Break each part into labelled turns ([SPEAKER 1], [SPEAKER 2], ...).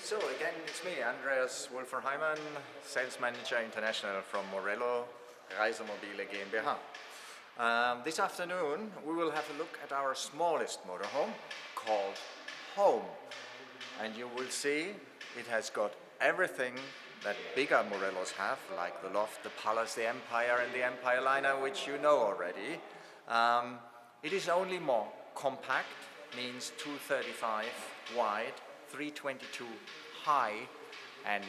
[SPEAKER 1] So again, it's me, Andreas Wolferheimen, Sales Manager International from Morelo Reisemobile GmbH. This afternoon we will have a look at our smallest motorhome called Home. And you will see it has got everything that bigger Morelos have, like the Loft, the Palace, the Empire and the Empire Liner, which you know already. It is only more compact, means 235 wide, 322 high, and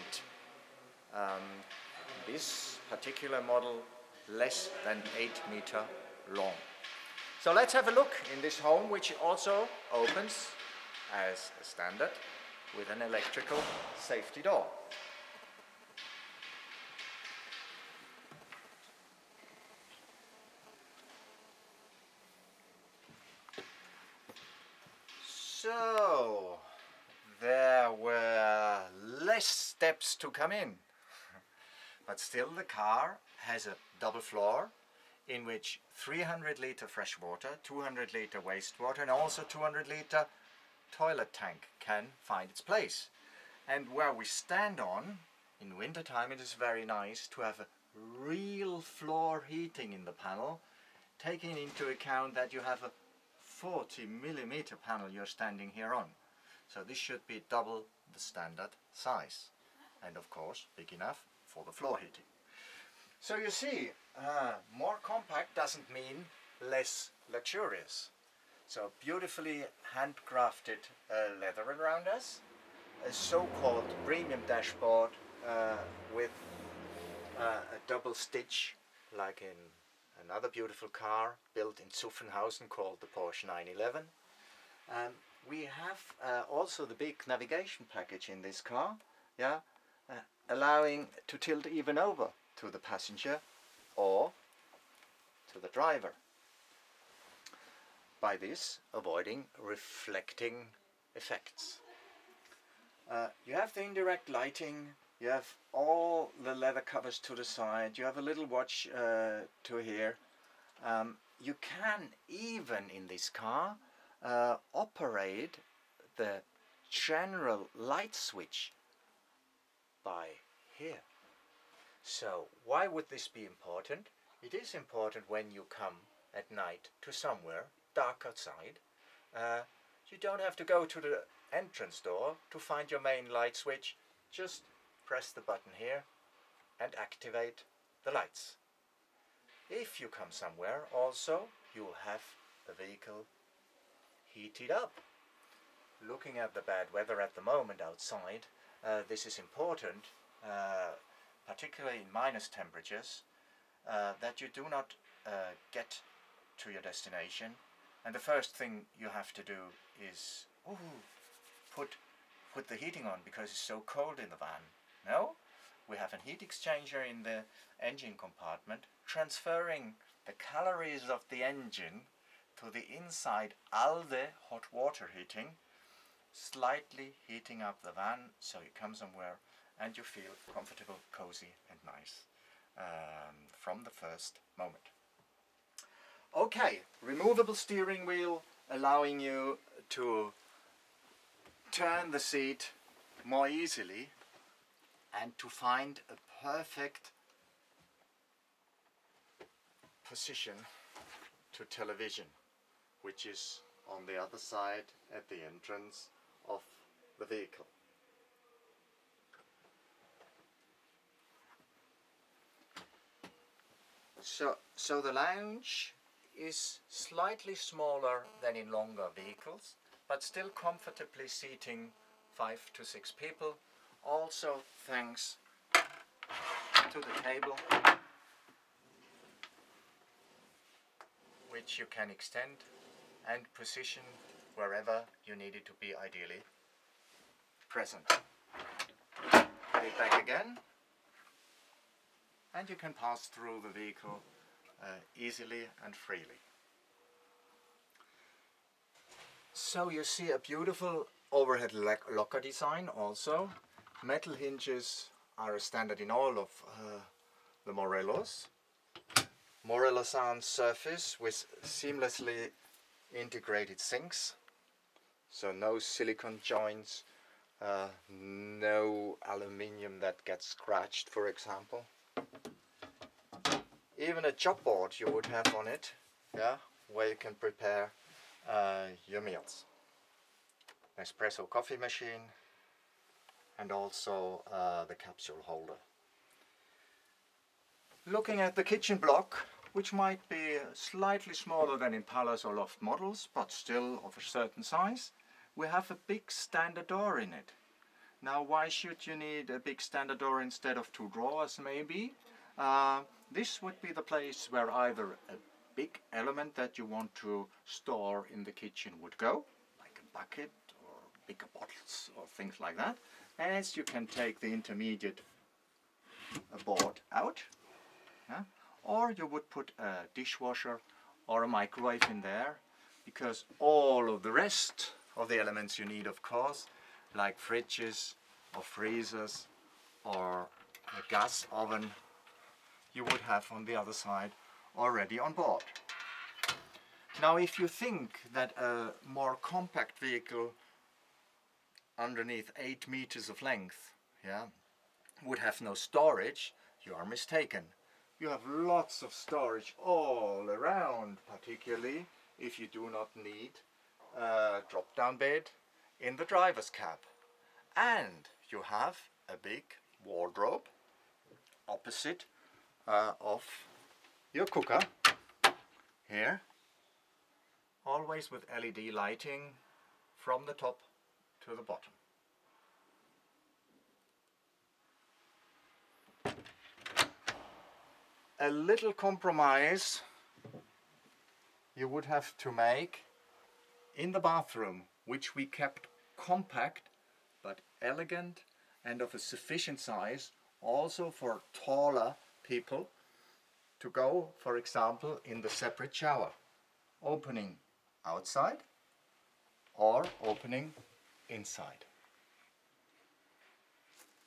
[SPEAKER 1] this particular model less than 8 meter long. So let's have a look in this home, which also opens as a standard with an electrical safety door. So there were less steps to come in, but still the car has a double floor in which 300 liter fresh water, 200 liter wastewater and also 200 liter toilet tank can find its place. And where we stand on, in winter time, it is very nice to have a real floor heating in the panel, taking into account that you have a 40 millimeter panel you're standing here on. So this should be double the standard size, and of course big enough for the floor heating. So you see, more compact doesn't mean less luxurious. So beautifully handcrafted leather around us, a so-called premium dashboard with a double stitch like in another beautiful car built in Zuffenhausen called the Porsche 911. We have also the big navigation package in this car, allowing to tilt even over to the passenger or to the driver. By this, avoiding reflecting effects. You have the indirect lighting, you have all the leather covers to the side, you have a little watch to here. You can even in this car operate the general light switch by here. So why would this be important? It is important when you come at night to somewhere dark outside. You don't have to go to the entrance door to find your main light switch. Just press the button here and activate the lights. If you come somewhere also, you will have the vehicle heated up. Looking at the bad weather at the moment outside, this is important, particularly in minus temperatures, that you do not get to your destination. And the first thing you have to do is put the heating on because it's so cold in the van. No, we have a heat exchanger in the engine compartment, transferring the calories of the engine to the inside ALDE hot water heating, slightly heating up the van so you come somewhere and you feel comfortable, cozy and nice from the first moment. Okay, removable steering wheel allowing you to turn the seat more easily and to find a perfect position to television, which is on the other side at the entrance of the vehicle. So the lounge is slightly smaller than in longer vehicles, but still comfortably seating 5 to 6 people, also thanks to the table, which you can extend and position wherever you need it to be ideally present. Put it back again, and you can pass through the vehicle easily and freely. So you see a beautiful overhead locker design also. Metal hinges are a standard in all of the Morelos. Morelo sound surface with seamlessly integrated sinks, so no silicone joints no aluminium that gets scratched, for example. Even a chopboard you would have on it, yeah, where you can prepare your meals. Espresso coffee machine, and also the capsule holder. Looking at the kitchen block, which might be slightly smaller than in palace or loft models, but still of a certain size, we have a big standard door in it. Now, why should you need a big standard door instead of two drawers, maybe? This would be the place where either a big element that you want to store in the kitchen would go, like a bucket or bigger bottles or things like that, as you can take the intermediate board out. Yeah? Or you would put a dishwasher or a microwave in there, because all of the rest of the elements you need, of course, like fridges or freezers or a gas oven, you would have on the other side already on board. Now, if you think that a more compact vehicle underneath 8 meters of length, yeah, would have no storage, you are mistaken. You have lots of storage all around, particularly if you do not need a drop-down bed in the driver's cab. And you have a big wardrobe opposite of your cooker here, always with LED lighting from the top to the bottom. A little compromise you would have to make in the bathroom, which we kept compact but elegant and of a sufficient size also for taller people to go, for example, in the separate shower, opening outside or opening inside.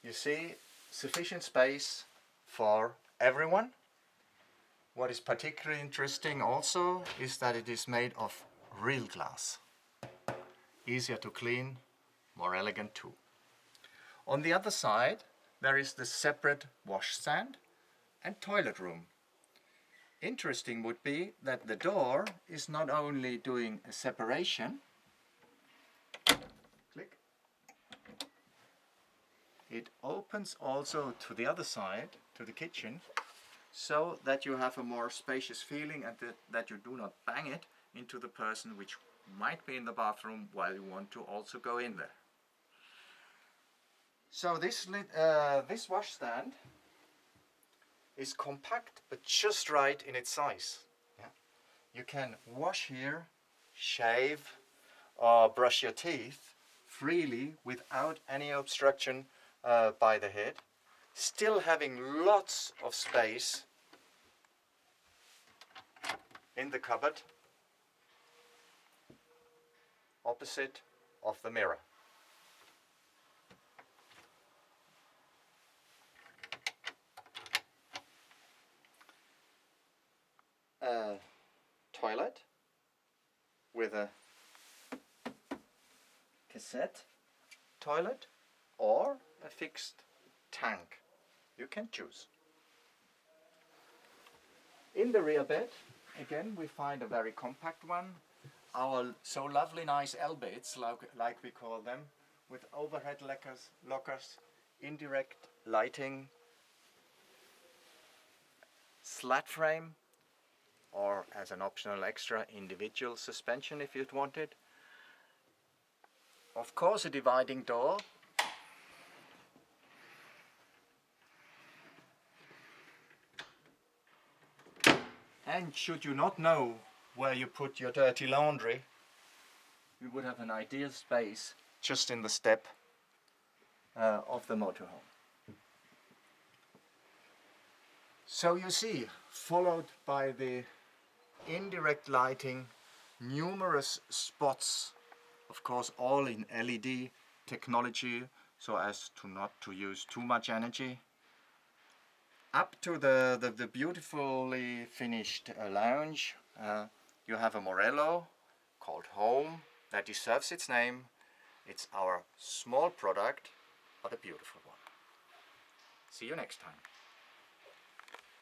[SPEAKER 1] You see, sufficient space for everyone. What is particularly interesting also is that it is made of real glass. Easier to clean, more elegant too. On the other side there is the separate washstand and toilet room. Interesting would be that the door is not only doing a separation, click, it opens also to the other side, to the kitchen, so that you have a more spacious feeling and that you do not bang it into the person which might be in the bathroom while you want to also go in there. So this washstand is compact but just right in its size. Yeah. You can wash here, shave or brush your teeth freely without any obstruction by the head, still having lots of space in the cupboard opposite of the mirror. A toilet with a cassette toilet or a fixed tank. You can choose. In the rear bed, again, we find a very compact one. Our so lovely nice L-beds, like we call them, with overhead lockers, indirect lighting, slat frame, or as an optional extra, individual suspension if you'd want it. Of course, a dividing door. And should you not know where you put your dirty laundry, you would have an ideal space just in the step of the motorhome. So you see, followed by the indirect lighting, numerous spots, of course all in LED technology, so as to not to use too much energy, up to the beautifully finished lounge. You have a Morelo called Home that deserves its name, It's our small product, but a beautiful one. See you next time.